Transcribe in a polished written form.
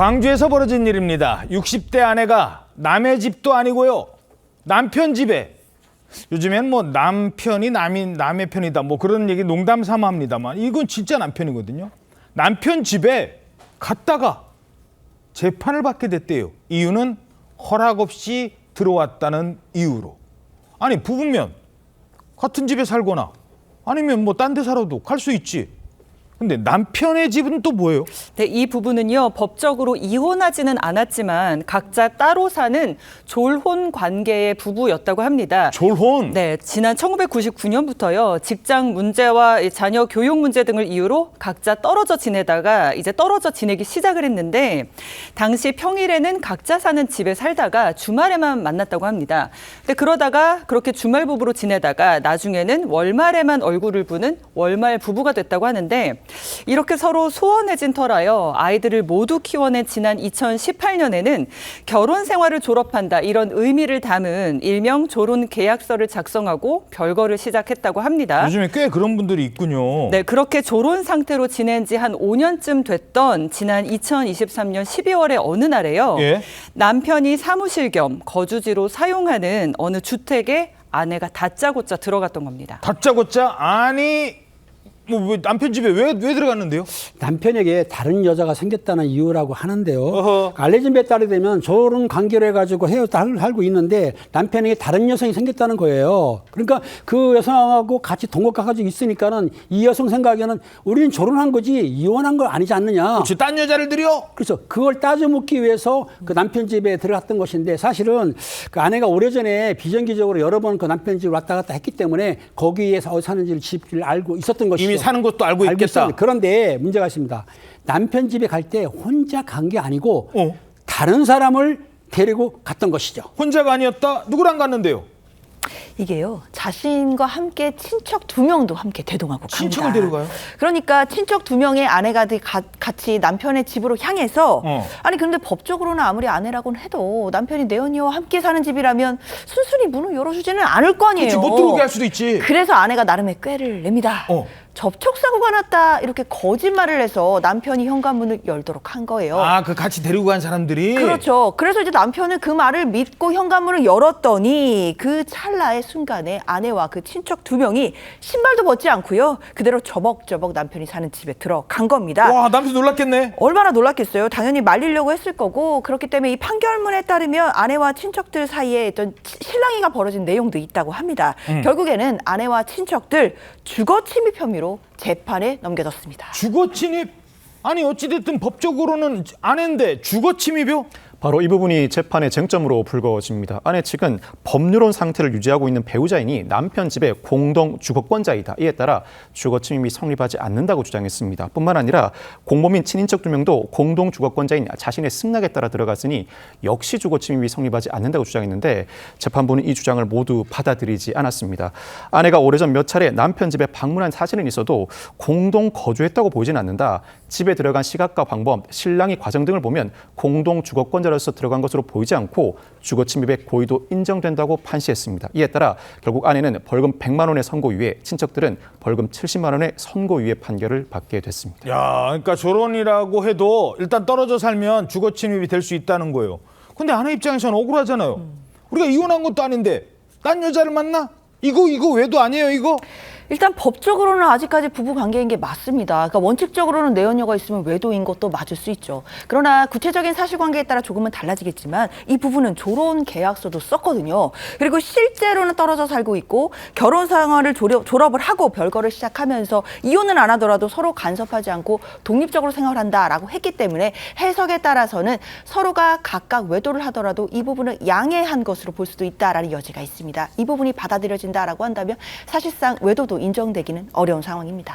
광주에서 벌어진 일입니다. 60대 아내가 남의 집도 아니고요, 남편 집에, 요즘엔 뭐 남편이 남의 편이다 뭐 그런 얘기 농담 삼아 합니다만 이건 진짜 남편이거든요. 남편 집에 갔다가 재판을 받게 됐대요. 이유는 허락 없이 들어왔다는 이유로. 아니, 부부면 같은 집에 살거나 아니면 뭐 딴 데 살아도 갈 수 있지. 근데 남편의 집은 또 뭐예요? 네, 이 부부는요, 법적으로 이혼하지는 않았지만 각자 따로 사는 졸혼 관계의 부부였다고 합니다. 졸혼? 네, 지난 1999년부터요, 직장 문제와 자녀 교육 문제 등을 이유로 각자 떨어져 지내다가 이제 떨어져 지내기 시작을 했는데, 당시 평일에는 각자 사는 집에 살다가 주말에만 만났다고 합니다. 근데 그러다가 그렇게 주말 부부로 지내다가 나중에는 월말에만 얼굴을 보는 월말 부부가 됐다고 하는데, 이렇게 서로 소원해진 터라요, 아이들을 모두 키워낸 지난 2018년에는 결혼 생활을 졸업한다 이런 의미를 담은 일명 졸혼 계약서를 작성하고 별거를 시작했다고 합니다. 요즘에 꽤 그런 분들이 있군요. 네, 그렇게 졸혼 상태로 지낸 지 한 5년쯤 됐던 지난 2023년 12월의 어느 날에요. 예? 남편이 사무실 겸 거주지로 사용하는 어느 주택에 아내가 다짜고짜 들어갔던 겁니다. 다짜고짜? 아니, 뭐 왜 남편 집에 왜 들어갔는데요? 남편에게 다른 여자가 생겼다는 이유라고 하는데요. 어허. 알려진 바에 따르면 졸혼 관계로 해가지고 살고 있는데 남편에게 다른 여성이 생겼다는 거예요. 그러니까 그 여성하고 같이 동거가가지고 있으니까는 이 여성 생각에는 우리는 졸혼한 거지 이혼한 거 아니지 않느냐. 혹시 딴 여자를 들여? 그래서 그걸 따져 묻기 위해서 그 남편 집에 들어갔던 것인데, 사실은 그 아내가 오래전에 비정기적으로 여러 번 그 남편 집을 왔다 갔다 했기 때문에 거기에서 어디 사는지를 집을 알고 있었던 것이죠. 이미 사는 것도 알고 있겠다. 있었는데, 그런데 문제가 있습니다. 남편 집에 갈 때 혼자 간 게 아니고 다른 사람을 데리고 갔던 것이죠. 혼자가 아니었다? 누구랑 갔는데요? 이게요, 자신과 함께 친척 2명도 함께 대동하고 갑니다. 친척을 데려가요? 그러니까 친척 2명의 아내가 같이 남편의 집으로 향해서 아니 그런데 법적으로는 아무리 아내라고는 해도 남편이 내 언니와 함께 사는 집이라면 순순히 문을 열어주지는 않을 거 아니에요. 그렇지, 못 들어오게 할 수도 있지. 그래서 아내가 나름의 꾀를 냅니다. 접촉사고가 났다 이렇게 거짓말을 해서 남편이 현관문을 열도록 한 거예요. 아, 그 같이 데리고 간 사람들이? 그렇죠. 그래서 이제 남편은 그 말을 믿고 현관문을 열었더니 그 찰나의 순간에 아내와 그 친척 2명이 신발도 벗지 않고요, 그대로 저벅저벅 남편이 사는 집에 들어간 겁니다. 와, 남편 놀랐겠네. 얼마나 놀랐겠어요. 당연히 말리려고 했을 거고, 그렇기 때문에 이 판결문에 따르면 아내와 친척들 사이에 어떤 실랑이가 벌어진 내용도 있다고 합니다. 결국에는 아내와 친척들 주거 침입 혐의로 재판에 넘겨졌습니다. 주거 침입? 아니, 어찌됐든 법적으로는 아내인데 주거 침입이요? 바로 이 부분이 재판의 쟁점으로 불거집니다. 아내 측은 법률혼 상태를 유지하고 있는 배우자이니 남편 집의 공동 주거권자이다. 이에 따라 주거 침입이 성립하지 않는다고 주장했습니다. 뿐만 아니라 공범인 친인척 2명도 공동 주거권자인 자신의 승낙에 따라 들어갔으니 역시 주거 침입이 성립하지 않는다고 주장했는데, 재판부는 이 주장을 모두 받아들이지 않았습니다. 아내가 오래전 몇 차례 남편 집에 방문한 사실은 있어도 공동 거주했다고 보이진 않는다. 집에 들어간 시각과 방법, 실랑이 과정 등을 보면 공동 주거권자로서 들어간 것으로 보이지 않고 주거 침입의 고의도 인정된다고 판시했습니다. 이에 따라 결국 아내는 벌금 100만 원의 선고유예, 친척들은 벌금 70만 원의 선고유예 판결을 받게 됐습니다. 야, 그러니까 졸혼이라고 해도 일단 떨어져 살면 주거 침입이 될 수 있다는 거예요. 근데 아내 입장에서는 억울하잖아요. 우리가 이혼한 것도 아닌데 딴 여자를 만나? 이거 외도 아니에요, 이거? 일단 법적으로는 아직까지 부부 관계인 게 맞습니다. 그러니까 원칙적으로는 내연녀가 있으면 외도인 것도 맞을 수 있죠. 그러나 구체적인 사실관계에 따라 조금은 달라지겠지만 이 부부는 졸혼 계약서도 썼거든요. 그리고 실제로는 떨어져 살고 있고 결혼 생활을 졸업을 하고 별거를 시작하면서 이혼은 안 하더라도 서로 간섭하지 않고 독립적으로 생활한다라고 했기 때문에 해석에 따라서는 서로가 각각 외도를 하더라도 이 부분을 양해한 것으로 볼 수도 있다라는 여지가 있습니다. 이 부분이 받아들여진다라고 한다면 사실상 외도도 인정되기는 어려운 상황입니다.